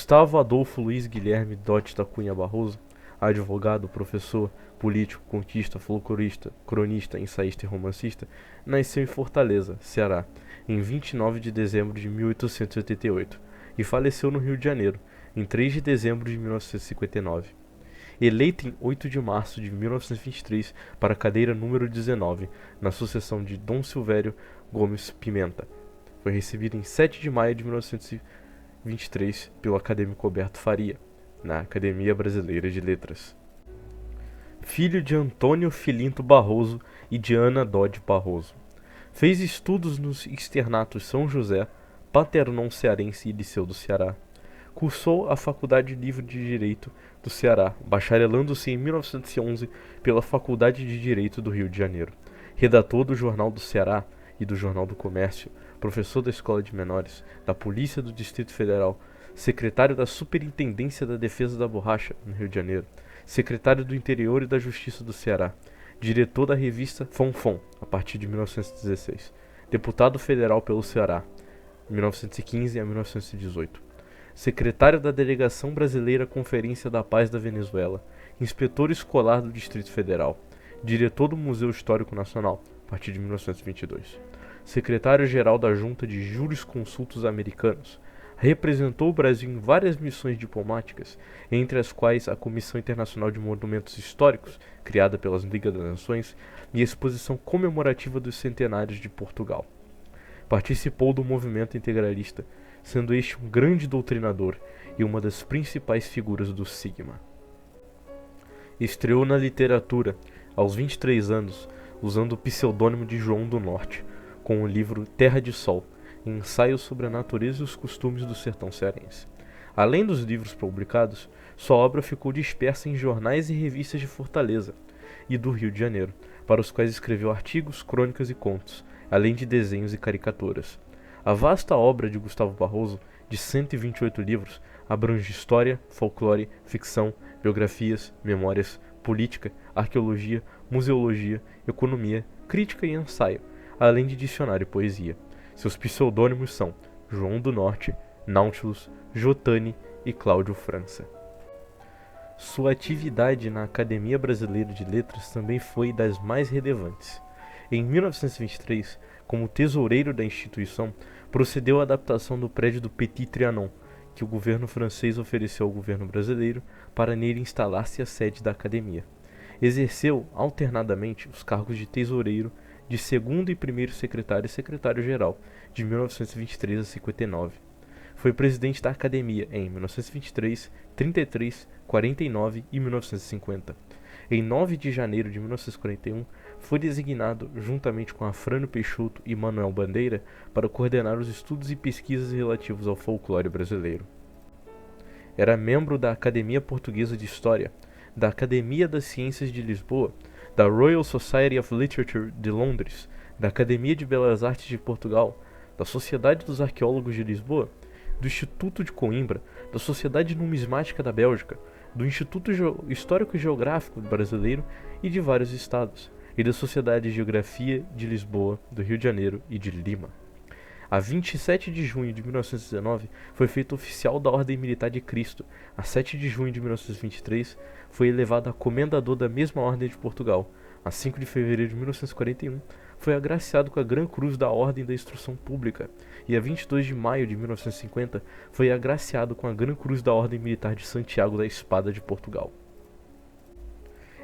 Gustavo Adolfo Luiz Guilherme Dotti da Cunha Barroso, advogado, professor, político, contista, folclorista, cronista, ensaísta e romancista, nasceu em Fortaleza, Ceará, em 29 de dezembro de 1888 e faleceu no Rio de Janeiro, em 3 de dezembro de 1959. Eleito em 8 de março de 1923 para a cadeira número 19, na sucessão de Dom Silvério Gomes Pimenta. Foi recebido em 7 de maio de 1923 pelo acadêmico Roberto Faria, na Academia Brasileira de Letras. Filho de Antônio Filinto Barroso e de Ana Dodge Barroso. Fez estudos nos externatos São José, Paternon Cearense e Liceu do Ceará. Cursou a Faculdade Livre de Direito do Ceará, bacharelando-se em 1911 pela Faculdade de Direito do Rio de Janeiro. Redator do Jornal do Ceará e do Jornal do Comércio, professor da Escola de Menores, da Polícia do Distrito Federal, secretário da Superintendência da Defesa da Borracha, no Rio de Janeiro, secretário do Interior e da Justiça do Ceará, diretor da revista Fonfon, a partir de 1916, deputado federal pelo Ceará, 1915 a 1918. Secretário da Delegação Brasileira à Conferência da Paz da Venezuela, inspetor escolar do Distrito Federal, diretor do Museu Histórico Nacional, a partir de 1922. Secretário-geral da Junta de Jurisconsultos Americanos, representou o Brasil em várias missões diplomáticas, entre as quais a Comissão Internacional de Monumentos Históricos, criada pelas Ligas das Nações, e a Exposição Comemorativa dos Centenários de Portugal. Participou do movimento integralista, sendo este um grande doutrinador e uma das principais figuras do Sigma. Estreou na literatura, aos 23 anos, usando o pseudônimo de João do Norte, com o livro Terra de Sol, ensaio sobre a natureza e os costumes do sertão cearense. Além dos livros publicados, sua obra ficou dispersa em jornais e revistas de Fortaleza e do Rio de Janeiro, para os quais escreveu artigos, crônicas e contos, além de desenhos e caricaturas. A vasta obra de Gustavo Barroso, de 128 livros, abrange história, folclore, ficção, biografias, memórias, política, arqueologia, museologia, economia, crítica e ensaio, além de dicionário e poesia. Seus pseudônimos são João do Norte, Nautilus, Jotani e Cláudio França. Sua atividade na Academia Brasileira de Letras também foi das mais relevantes. Em 1923, como tesoureiro da instituição, procedeu à adaptação do prédio do Petit Trianon, que o governo francês ofereceu ao governo brasileiro para nele instalar-se a sede da academia. Exerceu, alternadamente, os cargos de tesoureiro, de segundo e primeiro secretário e secretário-geral, de 1923 a 59. Foi presidente da academia em 1923, 33, 49 e 1950. Em 9 de janeiro de 1941, foi designado, juntamente com Afrânio Peixoto e Manuel Bandeira, para coordenar os estudos e pesquisas relativos ao folclore brasileiro. Era membro da Academia Portuguesa de História, da Academia das Ciências de Lisboa, da Royal Society of Literature de Londres, da Academia de Belas Artes de Portugal, da Sociedade dos Arqueólogos de Lisboa, do Instituto de Coimbra, da Sociedade Numismática da Bélgica, do Instituto Histórico e Geográfico Brasileiro e de vários estados, e da Sociedade de Geografia de Lisboa, do Rio de Janeiro e de Lima. A 27 de junho de 1919, foi feito oficial da Ordem Militar de Cristo. A 7 de junho de 1923, foi elevado a comendador da mesma Ordem de Portugal. A 5 de fevereiro de 1941, foi agraciado com a Gran Cruz da Ordem da Instrução Pública. E a 22 de maio de 1950, foi agraciado com a Gran Cruz da Ordem Militar de Santiago da Espada de Portugal.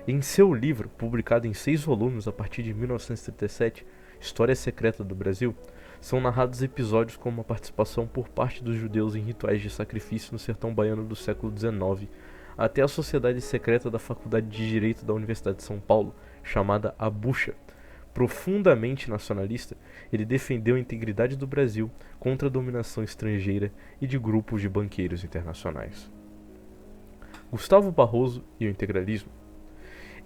Em seu livro, publicado em 6 volumes a partir de 1937, História Secreta do Brasil, são narrados episódios como a participação por parte dos judeus em rituais de sacrifício no sertão baiano do século XIX, até a sociedade secreta da Faculdade de Direito da Universidade de São Paulo, chamada A Bucha. Profundamente nacionalista, ele defendeu a integridade do Brasil contra a dominação estrangeira e de grupos de banqueiros internacionais. Gustavo Barroso e o integralismo.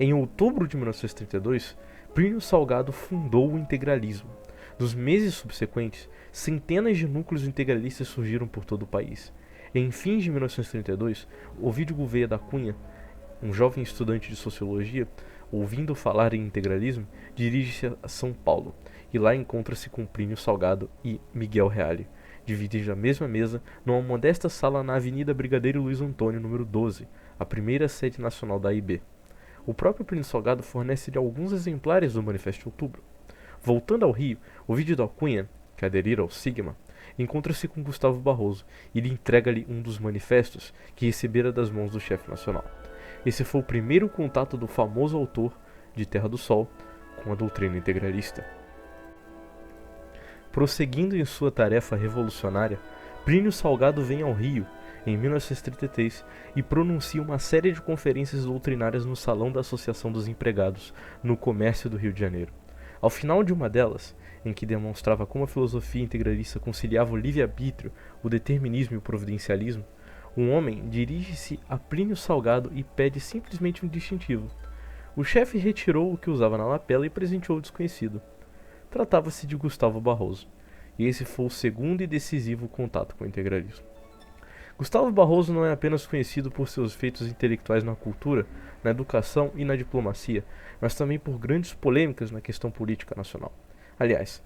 Em outubro de 1932, Plínio Salgado fundou o integralismo. Nos meses subsequentes, centenas de núcleos integralistas surgiram por todo o país. Em fins de 1932, Ovidio Gouveia da Cunha, um jovem estudante de sociologia, ouvindo falar em integralismo, dirige-se a São Paulo, e lá encontra-se com Plínio Salgado e Miguel Reale, dividindo a mesma mesa numa modesta sala na Avenida Brigadeiro Luiz Antônio, número 12, a primeira sede nacional da AIB. O próprio Plínio Salgado fornece-lhe alguns exemplares do Manifesto de Outubro. Voltando ao Rio, Ovidio da Cunha, que aderiram ao Sigma, encontra-se com Gustavo Barroso e lhe entrega-lhe um dos manifestos que recebera das mãos do chefe nacional. Esse foi o primeiro contato do famoso autor de Terra do Sol com a doutrina integralista. Prosseguindo em sua tarefa revolucionária, Plínio Salgado vem ao Rio, em 1933, e pronuncia uma série de conferências doutrinárias no Salão da Associação dos Empregados, no Comércio do Rio de Janeiro. Ao final de uma delas, em que demonstrava como a filosofia integralista conciliava o livre-arbítrio, o determinismo e o providencialismo, um homem dirige-se a Plínio Salgado e pede simplesmente um distintivo. O chefe retirou o que usava na lapela e presenteou o desconhecido. Tratava-se de Gustavo Barroso, e esse foi o segundo e decisivo contato com o integralismo. Gustavo Barroso não é apenas conhecido por seus feitos intelectuais na cultura, na educação e na diplomacia, mas também por grandes polêmicas na questão política nacional. Aliás,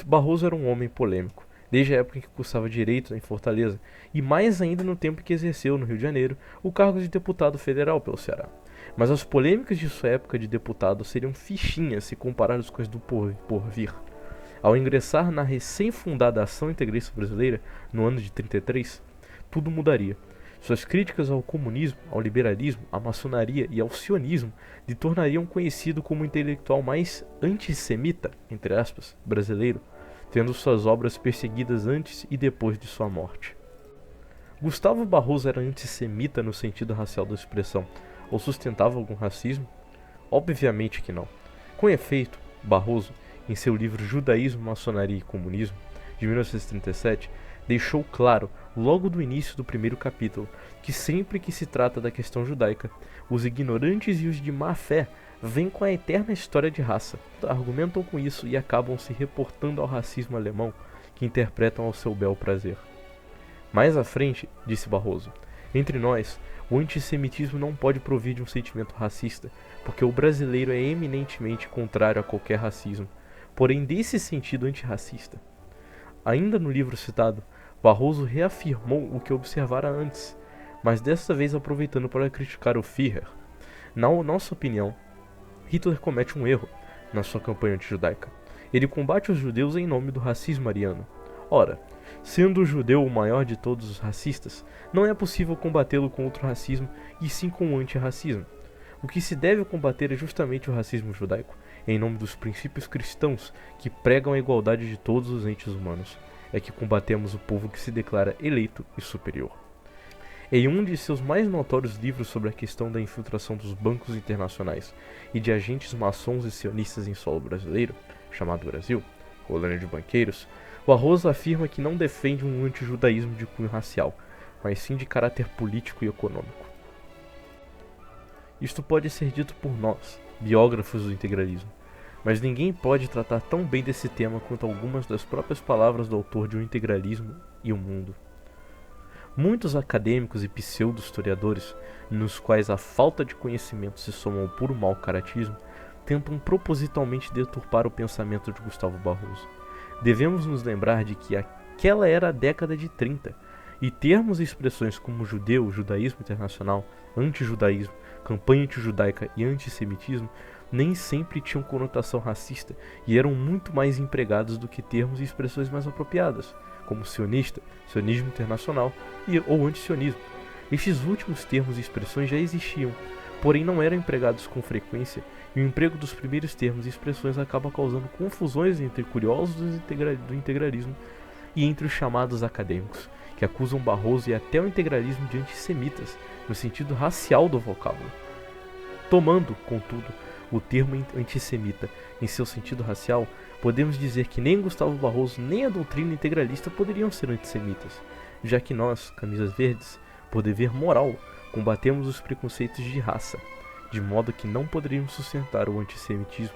Barroso era um homem polêmico, desde a época em que cursava Direito em Fortaleza, e mais ainda no tempo em que exerceu, no Rio de Janeiro, o cargo de deputado federal pelo Ceará. Mas as polêmicas de sua época de deputado seriam fichinhas se comparadas com as do porvir. Ao ingressar na recém-fundada Ação Integralista Brasileira, no ano de 33, tudo mudaria. Suas críticas ao comunismo, ao liberalismo, à maçonaria e ao sionismo lhe tornariam conhecido como o intelectual mais antissemita, entre aspas, brasileiro, tendo suas obras perseguidas antes e depois de sua morte. Gustavo Barroso era antissemita no sentido racial da expressão, ou sustentava algum racismo? Obviamente que não. Com efeito, Barroso, em seu livro Judaísmo, Maçonaria e Comunismo, de 1937, deixou claro, logo do início do primeiro capítulo, que sempre que se trata da questão judaica, os ignorantes e os de má fé vêm com a eterna história de raça, argumentam com isso e acabam se reportando ao racismo alemão, que interpretam ao seu bel prazer. Mais à frente, disse Barroso, entre nós, o antissemitismo não pode provir de um sentimento racista, porque o brasileiro é eminentemente contrário a qualquer racismo, porém desse sentido antirracista. Ainda no livro citado, Barroso reafirmou o que observara antes, mas dessa vez aproveitando para criticar o Führer. Na nossa opinião, Hitler comete um erro na sua campanha antijudaica. Ele combate os judeus em nome do racismo ariano. Ora, sendo o judeu o maior de todos os racistas, não é possível combatê-lo com outro racismo e sim com o antirracismo. O que se deve combater é justamente o racismo judaico, em nome dos princípios cristãos que pregam a igualdade de todos os entes humanos. É que combatemos o povo que se declara eleito e superior. Em um de seus mais notórios livros sobre a questão da infiltração dos bancos internacionais e de agentes maçons e sionistas em solo brasileiro, chamado Brasil, Colônia de Banqueiros, Barroso afirma que não defende um antijudaísmo de cunho racial, mas sim de caráter político e econômico. Isto pode ser dito por nós, biógrafos do integralismo, mas ninguém pode tratar tão bem desse tema quanto algumas das próprias palavras do autor de O Integralismo e o Mundo. Muitos acadêmicos e pseudo-historiadores, nos quais a falta de conhecimento se soma ao puro mau caratismo, tentam propositalmente deturpar o pensamento de Gustavo Barroso. Devemos nos lembrar de que aquela era a década de 30, e termos e expressões como judeu, judaísmo internacional, antijudaísmo, campanha antijudaica e antissemitismo nem sempre tinham conotação racista e eram muito mais empregados do que termos e expressões mais apropriadas, como sionista, sionismo internacional ou antisionismo. Estes últimos termos e expressões já existiam, porém não eram empregados com frequência, e o emprego dos primeiros termos e expressões acaba causando confusões entre curiosos do integralismo e entre os chamados acadêmicos, que acusam Barroso e até o integralismo de antissemitas, no sentido racial do vocábulo. Tomando, contudo, o termo antissemita em seu sentido racial, podemos dizer que nem Gustavo Barroso nem a doutrina integralista poderiam ser antissemitas, já que nós, camisas verdes, por dever moral, combatemos os preconceitos de raça, de modo que não poderíamos sustentar o antissemitismo.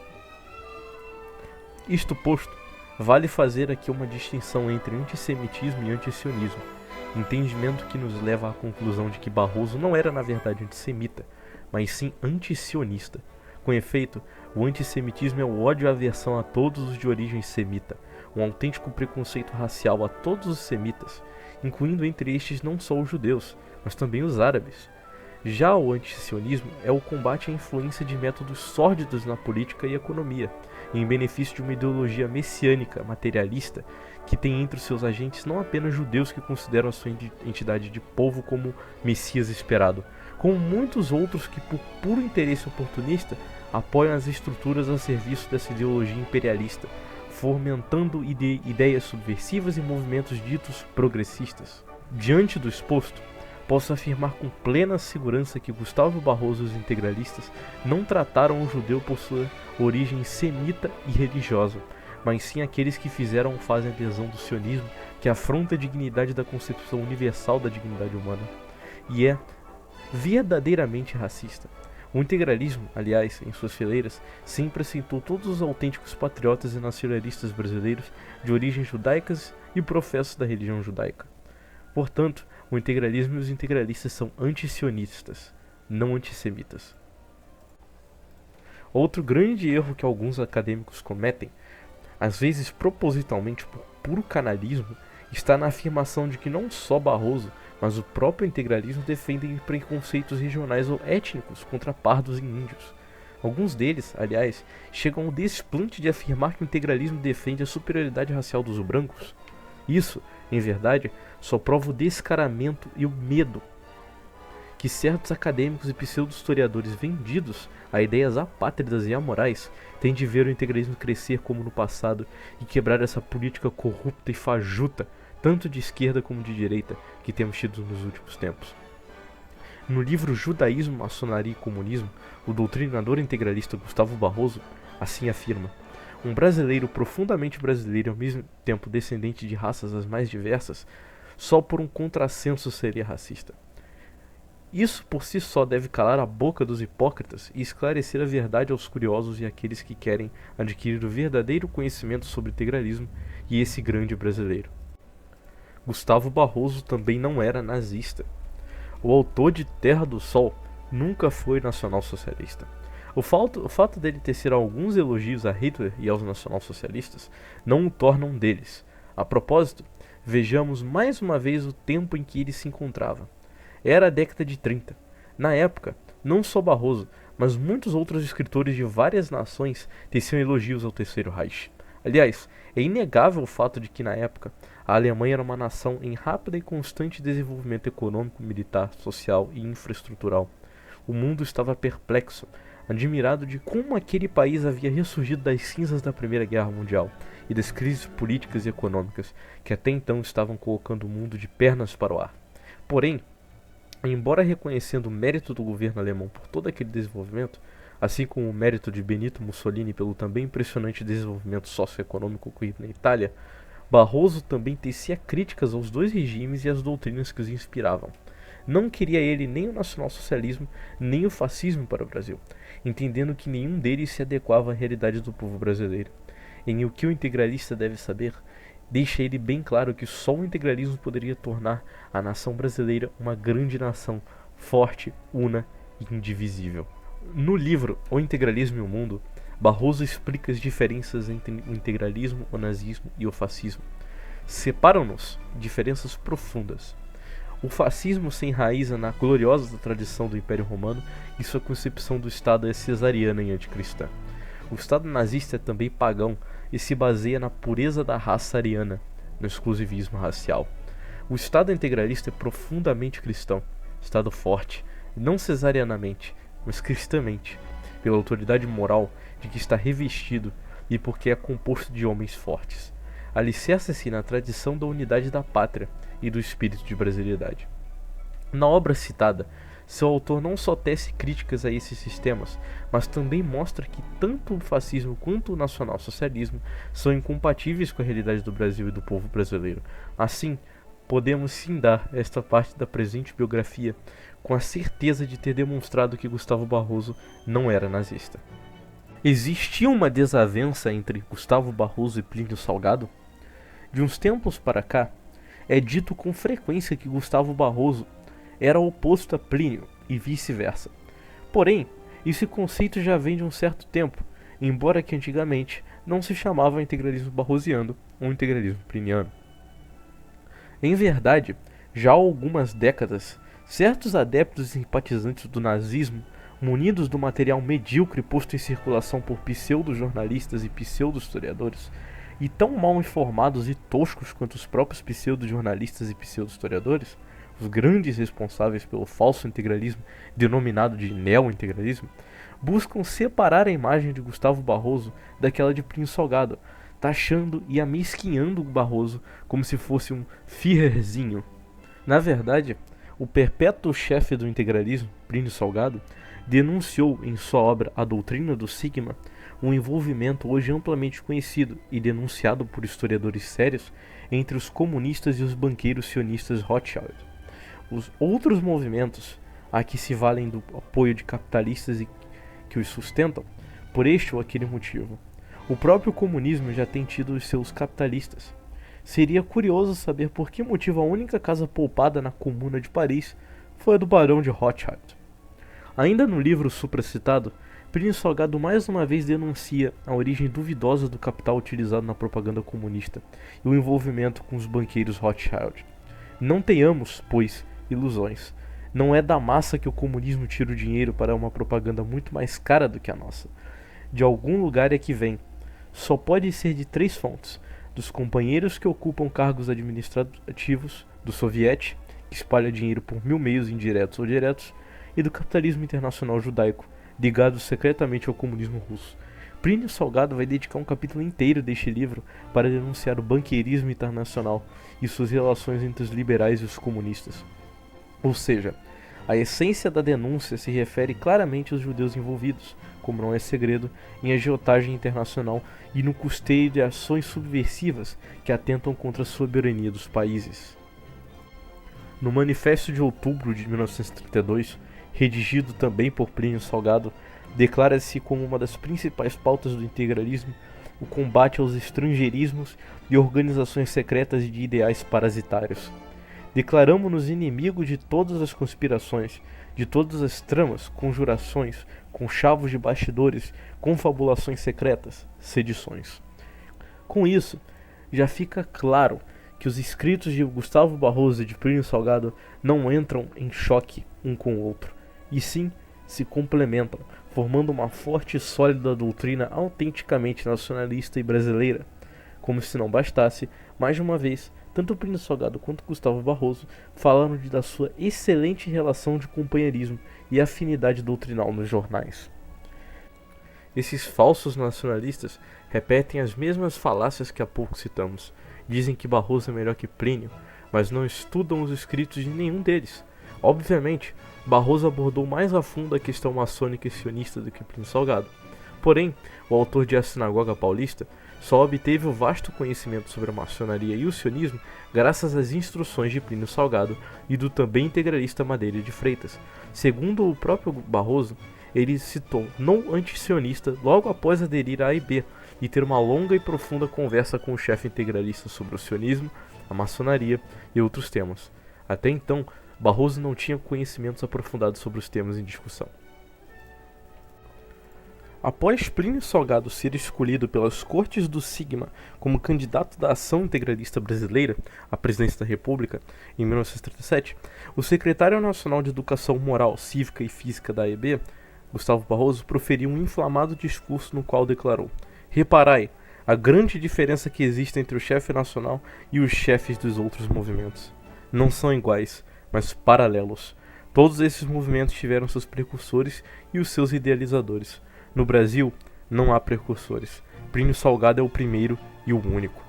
Isto posto, vale fazer aqui uma distinção entre antissemitismo e antisionismo, entendimento que nos leva à conclusão de que Barroso não era na verdade antissemita, mas sim antisionista, Com efeito, o antissemitismo é o ódio e a aversão a todos os de origem semita, um autêntico preconceito racial a todos os semitas, incluindo entre estes não só os judeus, mas também os árabes. Já o antisionismo é o combate à influência de métodos sórdidos na política e economia, em benefício de uma ideologia messiânica, materialista, que tem entre os seus agentes não apenas judeus que consideram a sua entidade de povo como Messias esperado, como muitos outros que, por puro interesse oportunista, apoiam as estruturas a serviço dessa ideologia imperialista, fomentando ideias subversivas e movimentos ditos progressistas. Diante do exposto, posso afirmar com plena segurança que Gustavo Barroso e os integralistas não trataram o judeu por sua origem semita e religiosa, mas sim aqueles que fizeram ou fazem adesão do sionismo, que afronta a dignidade da concepção universal da dignidade humana, e é verdadeiramente racista. O integralismo, aliás, em suas fileiras, sempre aceitou todos os autênticos patriotas e nacionalistas brasileiros de origens judaicas e professos da religião judaica. Portanto, o integralismo e os integralistas são antisionistas, não antissemitas. Outro grande erro que alguns acadêmicos cometem, às vezes propositalmente por puro canalismo, está na afirmação de que não só Barroso, mas o próprio integralismo defendem preconceitos regionais ou étnicos contra pardos e índios. Alguns deles, aliás, chegam ao desplante de afirmar que o integralismo defende a superioridade racial dos brancos. Isso, em verdade, só prova o descaramento e o medo que certos acadêmicos e pseudo-historiadores vendidos a ideias apátridas e amorais têm de ver o integralismo crescer como no passado e quebrar essa política corrupta e fajuta, tanto de esquerda como de direita, que temos tido nos últimos tempos. No livro Judaísmo, Maçonaria e Comunismo, o doutrinador integralista Gustavo Barroso assim afirma: um brasileiro profundamente brasileiro e ao mesmo tempo descendente de raças as mais diversas, só por um contrassenso seria racista. Isso por si só deve calar a boca dos hipócritas e esclarecer a verdade aos curiosos e àqueles que querem adquirir o verdadeiro conhecimento sobre o integralismo e esse grande brasileiro. Gustavo Barroso também não era nazista. O autor de Terra do Sol nunca foi nacionalsocialista. O fato dele tecer alguns elogios a Hitler e aos nacionalsocialistas não o torna um deles. A propósito, vejamos mais uma vez o tempo em que ele se encontrava. Era a década de 30. Na época, não só Barroso, mas muitos outros escritores de várias nações teciam elogios ao Terceiro Reich. Aliás, é inegável o fato de que na época a Alemanha era uma nação em rápido e constante desenvolvimento econômico, militar, social e infraestrutural. O mundo estava perplexo, admirado de como aquele país havia ressurgido das cinzas da Primeira Guerra Mundial e das crises políticas e econômicas que até então estavam colocando o mundo de pernas para o ar. Porém, embora reconhecendo o mérito do governo alemão por todo aquele desenvolvimento, assim como o mérito de Benito Mussolini pelo também impressionante desenvolvimento socioeconômico ocorrido na Itália, Barroso também tecia críticas aos dois regimes e às doutrinas que os inspiravam. Não queria ele nem o nacionalsocialismo, nem o fascismo para o Brasil, entendendo que nenhum deles se adequava à realidade do povo brasileiro. Em O que o integralista deve saber, deixa ele bem claro que só o integralismo poderia tornar a nação brasileira uma grande nação, forte, una e indivisível. No livro O Integralismo e o Mundo, Barroso explica as diferenças entre o integralismo, o nazismo e o fascismo. Separam-nos diferenças profundas. O fascismo se enraiza na gloriosa tradição do Império Romano e sua concepção do Estado é cesariana e anticristã. O Estado nazista é também pagão e se baseia na pureza da raça ariana, no exclusivismo racial. O Estado integralista é profundamente cristão, Estado forte, não cesarianamente, mas cristamente, pela autoridade moral de que está revestido e porque é composto de homens fortes. Alicerça-se na tradição da unidade da pátria e do espírito de brasilidade. Na obra citada, seu autor não só tece críticas a esses sistemas, mas também mostra que tanto o fascismo quanto o nacionalsocialismo são incompatíveis com a realidade do Brasil e do povo brasileiro. Assim, podemos findar esta parte da presente biografia com a certeza de ter demonstrado que Gustavo Barroso não era nazista. Existia uma desavença entre Gustavo Barroso e Plínio Salgado? De uns tempos para cá, é dito com frequência que Gustavo Barroso era oposto a Plínio e vice-versa. Porém, Esse conceito já vem de um certo tempo, embora que antigamente não se chamava integralismo barrosiano ou integralismo pliniano. Em verdade, já há algumas décadas, certos adeptos e simpatizantes do nazismo, munidos do material medíocre posto em circulação por pseudo-jornalistas e pseudo-historiadores, e tão mal informados e toscos quanto os próprios pseudo-jornalistas e pseudo-historiadores, os grandes responsáveis pelo falso integralismo denominado de neo-integralismo, buscam separar a imagem de Gustavo Barroso daquela de Plínio Salgado, taxando e amesquinhando o Barroso como se fosse um Führerzinho. Na verdade, o perpétuo chefe do integralismo, Plínio Salgado, denunciou em sua obra A Doutrina do Sigma um envolvimento hoje amplamente conhecido e denunciado por historiadores sérios entre os comunistas e os banqueiros sionistas Rothschild. Os outros movimentos a que se valem do apoio de capitalistas e que os sustentam, por este ou aquele motivo. O próprio comunismo já tem tido os seus capitalistas. Seria curioso saber por que motivo a única casa poupada na Comuna de Paris foi a do Barão de Rothschild. Ainda no livro supracitado, Plínio Salgado mais uma vez denuncia a origem duvidosa do capital utilizado na propaganda comunista e o envolvimento com os banqueiros Rothschild. Não tenhamos, pois, ilusões. Não é da massa que o comunismo tira o dinheiro para uma propaganda muito mais cara do que a nossa. De algum lugar é que vem. Só pode ser de 3 fontes: dos companheiros que ocupam cargos administrativos, do soviete, que espalha dinheiro por 1000 meios indiretos ou diretos, e do capitalismo internacional judaico, ligado secretamente ao comunismo russo. Plínio Salgado vai dedicar um capítulo inteiro deste livro para denunciar o banqueirismo internacional e suas relações entre os liberais e os comunistas. Ou seja, a essência da denúncia se refere claramente aos judeus envolvidos, como não é segredo, em agiotagem internacional e no custeio de ações subversivas que atentam contra a soberania dos países. No Manifesto de Outubro de 1932, redigido também por Plínio Salgado, declara-se como uma das principais pautas do integralismo o combate aos estrangeirismos e organizações secretas de ideais parasitários. Declaramo-nos inimigos de todas as conspirações, de todas as tramas, conjurações, conchavos de bastidores, confabulações secretas, sedições. Com isso, já fica claro que os escritos de Gustavo Barroso e de Plínio Salgado não entram em choque um com o outro, e sim se complementam, formando uma forte e sólida doutrina autenticamente nacionalista e brasileira. Como se não bastasse, mais de uma vez, tanto Plínio Salgado quanto Gustavo Barroso falaram da sua excelente relação de companheirismo e afinidade doutrinal nos jornais. Esses falsos nacionalistas repetem as mesmas falácias que há pouco citamos. Dizem que Barroso é melhor que Plínio, mas não estudam os escritos de nenhum deles. Obviamente, Barroso abordou mais a fundo a questão maçônica e sionista do que Plínio Salgado. Porém, o autor de A Sinagoga Paulista só obteve o vasto conhecimento sobre a maçonaria e o sionismo graças às instruções de Plínio Salgado e do também integralista Madeira de Freitas. Segundo o próprio Barroso, ele se tornou anti-sionista logo após aderir à AIB e ter uma longa e profunda conversa com o chefe integralista sobre o sionismo, a maçonaria e outros temas. Até então, Barroso não tinha conhecimentos aprofundados sobre os temas em discussão. Após Plínio Salgado ser escolhido pelas Cortes do Sigma como candidato da Ação Integralista Brasileira à presidência da República em 1937, o secretário nacional de Educação Moral, Cívica e Física da AIB, Gustavo Barroso, proferiu um inflamado discurso no qual declarou: "Reparai a grande diferença que existe entre o chefe nacional e os chefes dos outros movimentos. Não são iguais, mas paralelos. Todos esses movimentos tiveram seus precursores e os seus idealizadores. No Brasil, não há precursores. Plínio Salgado é o primeiro e o único."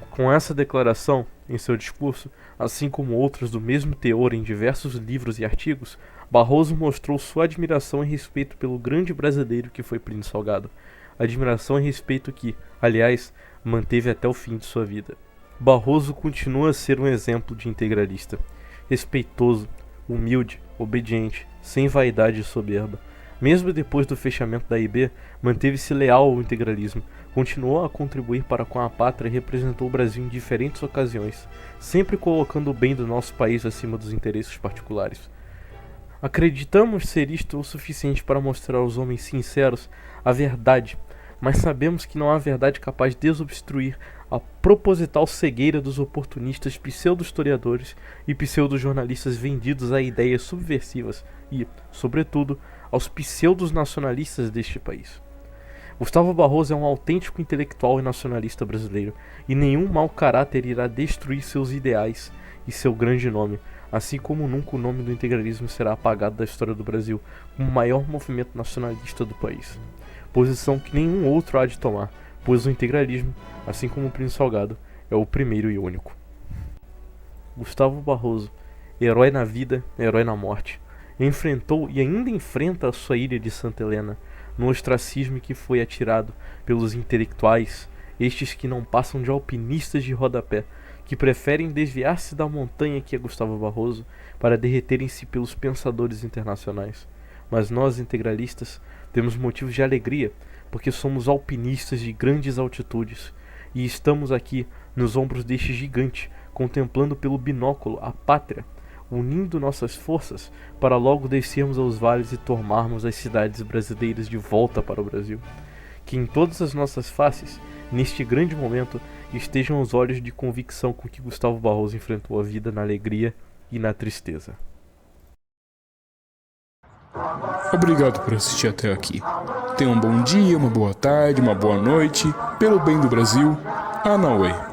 Com essa declaração, em seu discurso, assim como outros do mesmo teor em diversos livros e artigos, Barroso mostrou sua admiração e respeito pelo grande brasileiro que foi Plínio Salgado. Admiração e respeito que, aliás, manteve até o fim de sua vida. Barroso continua a ser um exemplo de integralista. Respeitoso, humilde, obediente, sem vaidade e soberba. Mesmo depois do fechamento da AIB, manteve-se leal ao integralismo, continuou a contribuir para com a pátria e representou o Brasil em diferentes ocasiões, sempre colocando o bem do nosso país acima dos interesses particulares. Acreditamos ser isto o suficiente para mostrar aos homens sinceros a verdade, mas sabemos que não há verdade capaz de desobstruir a proposital cegueira dos oportunistas pseudo-historiadores e pseudo-jornalistas vendidos a ideias subversivas e, sobretudo, aos pseudo-nacionalistas deste país. Gustavo Barroso é um autêntico intelectual e nacionalista brasileiro, e nenhum mau caráter irá destruir seus ideais e seu grande nome, assim como nunca o nome do integralismo será apagado da história do Brasil como o maior movimento nacionalista do país. Posição que nenhum outro há de tomar, pois o integralismo, assim como o Príncipe Salgado, é o primeiro e único. Gustavo Barroso, herói na vida, herói na morte, enfrentou e ainda enfrenta a sua ilha de Santa Helena, no ostracismo que foi atirado pelos intelectuais, estes que não passam de alpinistas de rodapé, que preferem desviar-se da montanha que é Gustavo Barroso para derreterem-se pelos pensadores internacionais. Mas nós, integralistas, temos motivos de alegria, porque somos alpinistas de grandes altitudes, e estamos aqui nos ombros deste gigante, contemplando pelo binóculo a pátria, unindo nossas forças para logo descermos aos vales e tomarmos as cidades brasileiras de volta para o Brasil. Que em todas as nossas faces, neste grande momento, estejam os olhos de convicção com que Gustavo Barroso enfrentou a vida na alegria e na tristeza. Obrigado por assistir até aqui. Tenha um bom dia, uma boa tarde, uma boa noite. Pelo bem do Brasil, Anauê.